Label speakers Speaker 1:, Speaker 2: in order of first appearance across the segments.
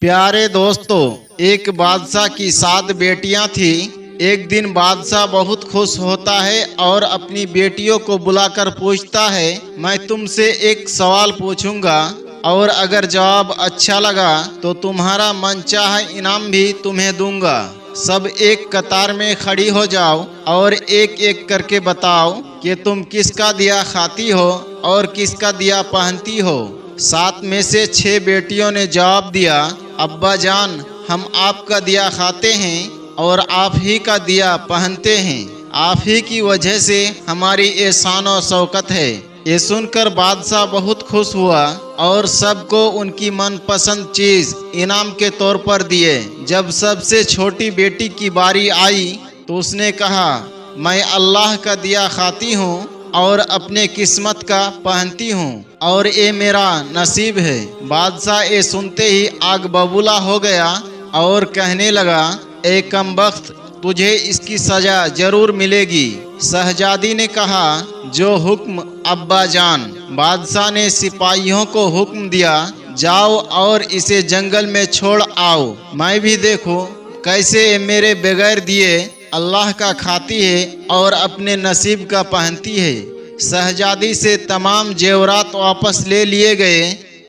Speaker 1: प्यारे दोस्तों, एक बादशाह की 7 बेटियां थी। एक दिन बादशाह बहुत खुश होता है और अपनी बेटियों को बुलाकर पूछता है, मैं तुमसे एक सवाल पूछूंगा और अगर जवाब अच्छा लगा तो तुम्हारा मनचाहा इनाम भी तुम्हें दूंगा। सब एक कतार में खड़ी हो जाओ और एक एक करके बताओ कि तुम किसका दिया खाती हो और किसका दिया पहनती हो। 7 में से 6 बेटियों ने जवाब दिया, अब्बा जान, हम आपका दिया खाते हैं और आप ही का दिया पहनते हैं। आप ही की वजह से हमारी ये शान और शौकत है। ये सुनकर बादशाह बहुत खुश हुआ और सबको उनकी मनपसंद चीज इनाम के तौर पर दिए। जब सबसे छोटी बेटी की बारी आई तो उसने कहा, मैं अल्लाह का दिया खाती हूँ और अपने किस्मत का पहनती हूँ और ये मेरा नसीब है। बादशाह ये सुनते ही आग बबूला हो गया और कहने लगा, ए कमबख्त, तुझे इसकी सजा जरूर मिलेगी। शहजादी ने कहा, जो हुक्म अब्बा जान। बादशाह ने सिपाहियों को हुक्म दिया, जाओ और इसे जंगल में छोड़ आओ, मैं भी देखूं कैसे मेरे बगैर दिए अल्लाह का खाती है और अपने नसीब का पहनती है। शहजादी से तमाम जेवरात वापस ले लिए गए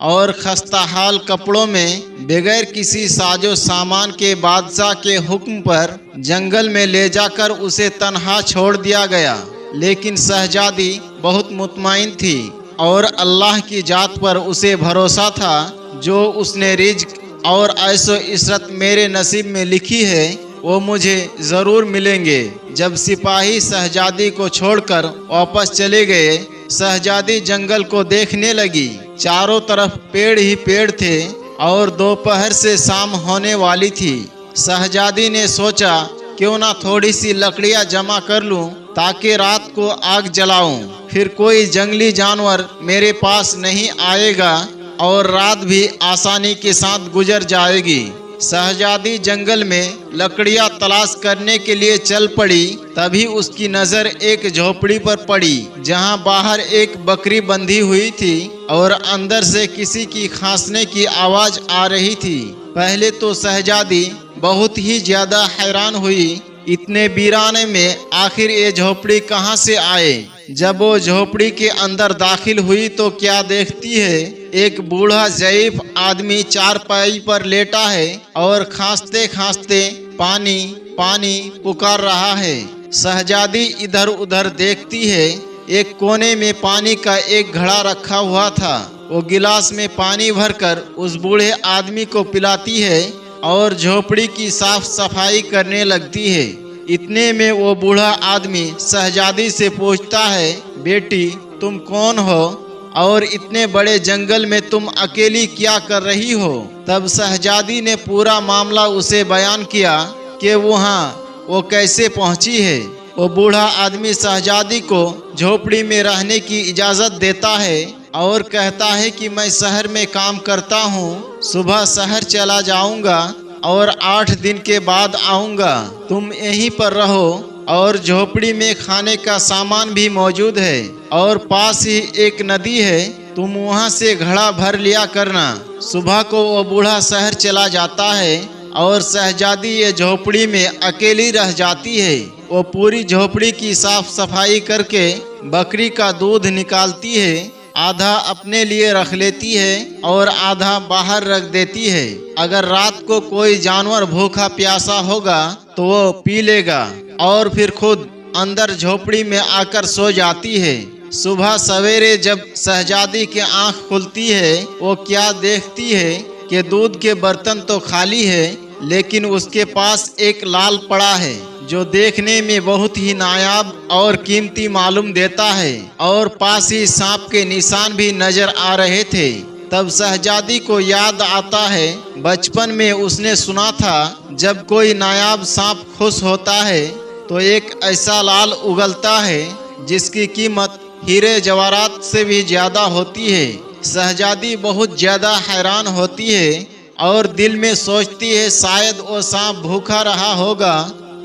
Speaker 1: और खस्ताहाल कपड़ों में बगैर किसी साजो सामान के बादशाह के हुक्म पर जंगल में ले जाकर उसे तन्हा छोड़ दिया गया। लेकिन शहजादी बहुत मुतमईन थी और अल्लाह की जात पर उसे भरोसा था। जो उसने रिज्क और ऐशो इशरत मेरे नसीब में लिखी है वो मुझे ज़रूर मिलेंगे। जब सिपाही शहजादी को छोड़कर वापस चले गए, शहजादी जंगल को देखने लगी। चारों तरफ पेड़ ही पेड़ थे और दोपहर से शाम होने वाली थी। शहजादी ने सोचा, क्यों ना थोड़ी सी लकड़ियां जमा कर लूं ताकि रात को आग जलाऊं, फिर कोई जंगली जानवर मेरे पास नहीं आएगा और रात भी आसानी के साथ गुजर जाएगी। शहजादी जंगल में लकड़ियां तलाश करने के लिए चल पड़ी। तभी उसकी नज़र एक झोपड़ी पर पड़ी जहां बाहर एक बकरी बंधी हुई थी और अंदर से किसी की खांसने की आवाज़ आ रही थी। पहले तो शहजादी बहुत ही ज़्यादा हैरान हुई, इतने वीराने में आखिर ये झोपड़ी कहाँ से आए। जब वो झोपड़ी के अंदर दाखिल हुई तो क्या देखती है, एक बूढ़ा ज़ईफ आदमी चारपाई पर लेटा है और खांसते खांसते पानी पानी पुकार रहा है। शहजादी इधर उधर देखती है। एक कोने में पानी का एक घड़ा रखा हुआ था। वो गिलास में पानी भरकर उस बूढ़े आदमी को पिलाती है और झोपड़ी की साफ सफाई करने लगती है। इतने में वो बूढ़ा आदमी शहजादी से पूछता है, बेटी, तुम कौन हो और इतने बड़े जंगल में तुम अकेली क्या कर रही हो। तब शहजादी ने पूरा मामला उसे बयान किया कि वहाँ वो कैसे पहुँची है। वो बूढ़ा आदमी शहजादी को झोपड़ी में रहने की इजाज़त देता है और कहता है कि मैं शहर में काम करता हूँ, सुबह शहर चला जाऊँगा और 8 दिन के बाद आऊँगा। तुम यहीं पर रहो और झोपड़ी में खाने का सामान भी मौजूद है और पास ही एक नदी है, तुम वहाँ से घड़ा भर लिया करना। सुबह को वो बूढ़ा शहर चला जाता है और शहजादी ये झोपड़ी में अकेली रह जाती है। वो पूरी झोपड़ी की साफ सफाई करके बकरी का दूध निकालती है, आधा अपने लिए रख लेती है और आधा बाहर रख देती है। अगर रात को कोई जानवर भूखा प्यासा होगा तो वो पी लेगा और फिर खुद अंदर झोपड़ी में आकर सो जाती है। सुबह सवेरे जब शहजादी की आंख खुलती है, वो क्या देखती है कि दूध के बर्तन तो खाली है, लेकिन उसके पास एक लाल पड़ा है जो देखने में बहुत ही नायाब और कीमती मालूम देता है और पास ही सांप के निशान भी नजर आ रहे थे। तब शहजादी को याद आता है, बचपन में उसने सुना था जब कोई नायाब सांप खुश होता है तो एक ऐसा लाल उगलता है जिसकी कीमत हीरे जवाहरात से भी ज़्यादा होती है। शहजादी बहुत ज़्यादा हैरान होती है और दिल में सोचती है, शायद वो सांप भूखा रहा होगा,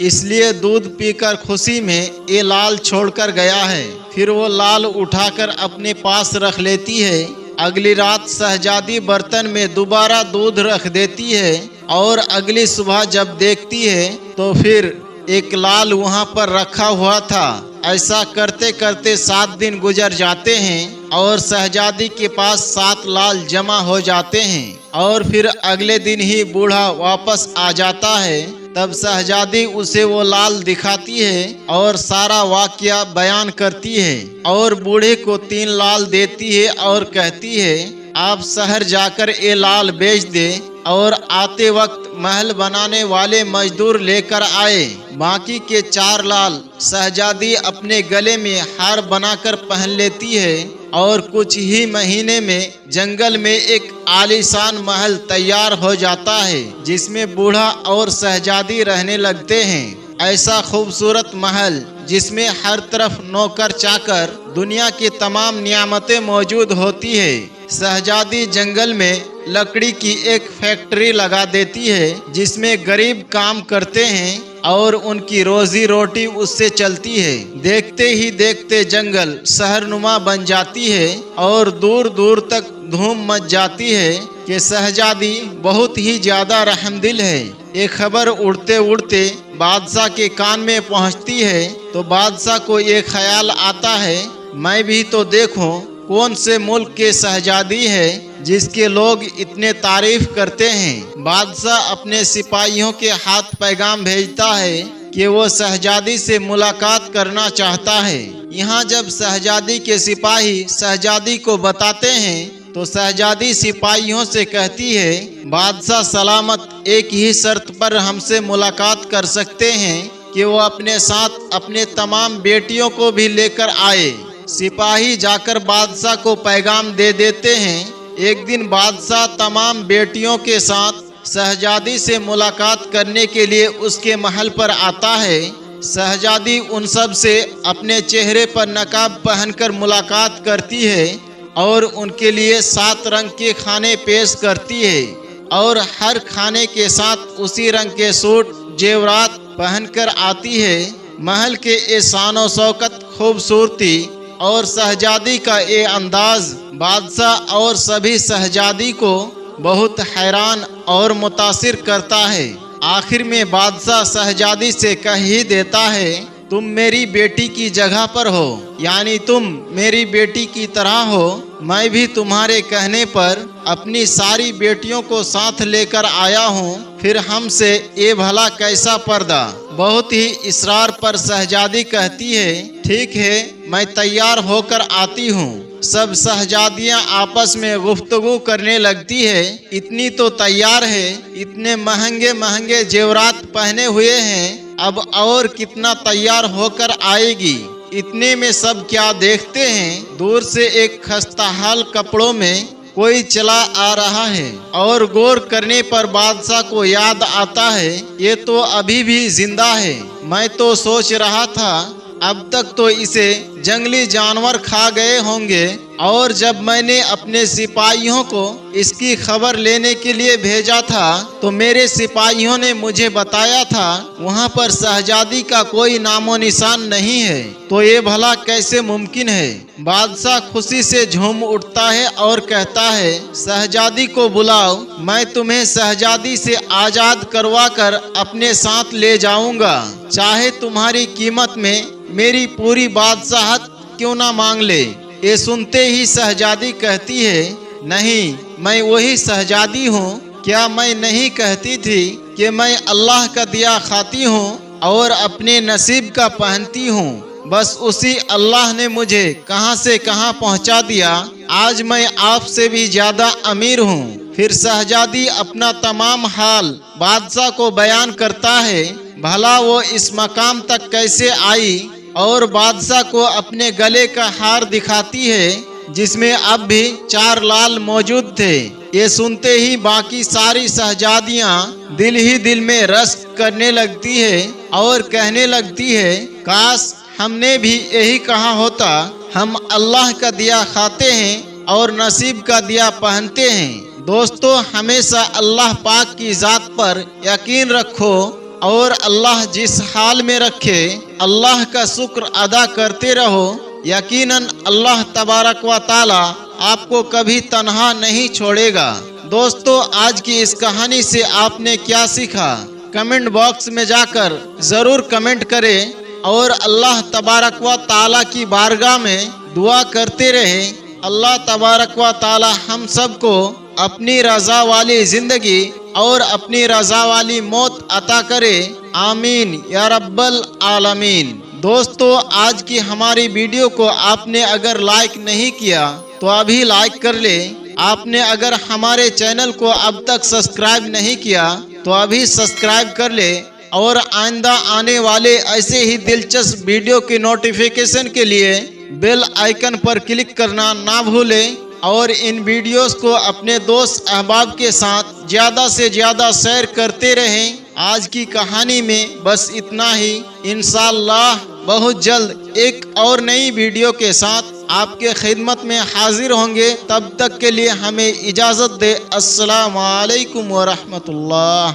Speaker 1: इसलिए दूध पीकर खुशी में ये लाल छोड़कर गया है। फिर वो लाल उठाकर अपने पास रख लेती है अगली रात शहजादी बर्तन में दोबारा दूध रख देती है और अगली सुबह जब देखती है तो फिर एक लाल वहाँ पर रखा हुआ था। ऐसा करते करते 7 दिन गुजर जाते हैं और शहजादी के पास 7 लाल जमा हो जाते हैं और फिर अगले दिन ही बूढ़ा वापस आ जाता है। तब शहजादी उसे वो लाल दिखाती है और सारा वाकया बयान करती है और बूढ़े को 3 लाल देती है और कहती है आप शहर जाकर ये लाल बेच दे और आते वक्त महल बनाने वाले मजदूर लेकर आए। बाकी के 4 लाल शहजादी अपने गले में हार बनाकर पहन लेती है और कुछ ही महीने में जंगल में एक आलीशान महल तैयार हो जाता है जिसमें बूढ़ा और शहजादी रहने लगते हैं। ऐसा खूबसूरत महल जिसमें हर तरफ नौकर चाकर दुनिया की तमाम नियामतें मौजूद होती है। शहजादी जंगल में लकड़ी की एक फैक्ट्री लगा देती है जिसमें गरीब काम करते हैं और उनकी रोजी रोटी उससे चलती है। देखते ही देखते जंगल शहरनुमा बन जाती है और दूर दूर तक धूम मच जाती है कि शहजादी बहुत ही ज्यादा रहमदिल है। ये खबर उड़ते उड़ते बादशाह के कान में पहुंचती है तो बादशाह को ये ख्याल आता है मैं भी तो देखूं कौन से मुल्क के शहजादी है जिसके लोग इतने तारीफ करते हैं। बादशाह अपने सिपाहियों के हाथ पैगाम भेजता है कि वो शहजादी से मुलाकात करना चाहता है। यहाँ जब शहजादी के सिपाही शहजादी को बताते हैं तो शहजादी सिपाहियों से कहती है बादशाह सलामत एक ही शर्त पर हमसे मुलाकात कर सकते हैं कि वो अपने साथ अपने तमाम बेटियों को भी लेकर आए। सिपाही जाकर बादशाह को पैगाम दे देते हैं। एक दिन बादशाह तमाम बेटियों के साथ शहजादी से मुलाकात करने के लिए उसके महल पर आता है। शहजादी उन सब से अपने चेहरे पर नकाब पहनकर मुलाकात करती है और उनके लिए 7 रंग के खाने पेश करती है और हर खाने के साथ उसी रंग के सूट जेवरात पहनकर आती है। महल के ये शानो शौकत खूबसूरती और शहजादी का ये अंदाज बादशाह और सभी शहजादी को बहुत हैरान और मुतासिर करता है। आखिर में बादशाह शहजादी से कह ही देता है तुम मेरी बेटी की जगह पर हो, यानी तुम मेरी बेटी की तरह हो। मैं भी तुम्हारे कहने पर अपनी सारी बेटियों को साथ लेकर आया हूँ, फिर हमसे ये भला कैसा पर्दा। बहुत ही इसरार पर शहजादी कहती है ठीक है मैं तैयार होकर आती हूँ। सब शहजादियाँ आपस में गुफ्तगू करने लगती है इतनी तो तैयार है, इतने महंगे महंगे जेवरात पहने हुए हैं, अब और कितना तैयार होकर आएगी। इतने में सब क्या देखते हैं दूर से एक खस्ताहाल कपड़ों में कोई चला आ रहा है और गौर करने पर बादशाह को याद आता है ये तो अभी भी जिंदा है। मैं तो सोच रहा था अब तक तो इसे जंगली जानवर खा गए होंगे और जब मैंने अपने सिपाहियों को इसकी खबर लेने के लिए भेजा था तो मेरे सिपाहियों ने मुझे बताया था वहाँ पर शहजादी का कोई नामो निशान नहीं है, तो ये भला कैसे मुमकिन है। बादशाह खुशी से झूम उठता है और कहता है शहजादी को बुलाओ, मैं तुम्हें शहजादी से आज़ाद करवा कर अपने साथ ले जाऊंगा, चाहे तुम्हारी कीमत में मेरी पूरी बादशाहत क्यों ना मांग ले। ये सुनते ही शहजादी कहती है नहीं मैं वही शहजादी हूँ, क्या मैं नहीं कहती थी कि मैं अल्लाह का दिया खाती हूँ और अपने नसीब का पहनती हूँ। बस उसी अल्लाह ने मुझे कहाँ से कहाँ पहुँचा दिया, आज मैं आपसे भी ज़्यादा अमीर हूँ। फिर शहजादी अपना तमाम हाल बादशाह को बयान करता है भला वो इस मकाम तक कैसे आई और बादशाह को अपने गले का हार दिखाती है जिसमें अब भी 4 लाल मौजूद थे। ये सुनते ही बाकी सारी शहजादियाँ दिल ही दिल में रश्क करने लगती है और कहने लगती है काश हमने भी यही कहा होता, हम अल्लाह का दिया खाते हैं और नसीब का दिया पहनते हैं। दोस्तों हमेशा अल्लाह पाक की ज़ात पर यकीन रखो और अल्लाह जिस हाल में रखे अल्लाह का शुक्र अदा करते रहो। यकीनन अल्लाह तबारक व ताला आपको कभी तन्हा नहीं छोड़ेगा। दोस्तों, आज की इस कहानी से आपने क्या सीखा, कमेंट बॉक्स में जाकर जरूर कमेंट करें और अल्लाह तबारक व ताला की बारगाह में दुआ करते रहे। अल्लाह तबारक व ताला हम सबको अपनी रजा वाली जिंदगी और अपनी रजा वाली मौत अता करे। आमीन या रब्बल आलमीन। दोस्तों, आज की हमारी वीडियो को आपने अगर लाइक नहीं किया तो अभी लाइक कर ले। आपने अगर हमारे चैनल को अब तक सब्सक्राइब नहीं किया तो अभी सब्सक्राइब कर ले और आइंदा आने वाले ऐसे ही दिलचस्प वीडियो की नोटिफिकेशन के लिए बेल आइकन पर क्लिक करना ना भूलें और इन वीडियोस को अपने दोस्त अहबाब के साथ ज़्यादा से ज़्यादा शेयर करते रहें। आज की कहानी में बस इतना ही। इंशाअल्लाह बहुत जल्द एक और नई वीडियो के साथ आपके खिदमत में हाजिर होंगे। तब तक के लिए हमें इजाज़त दे। अस्सलाम वालेकुम व रहमतुल्लाह।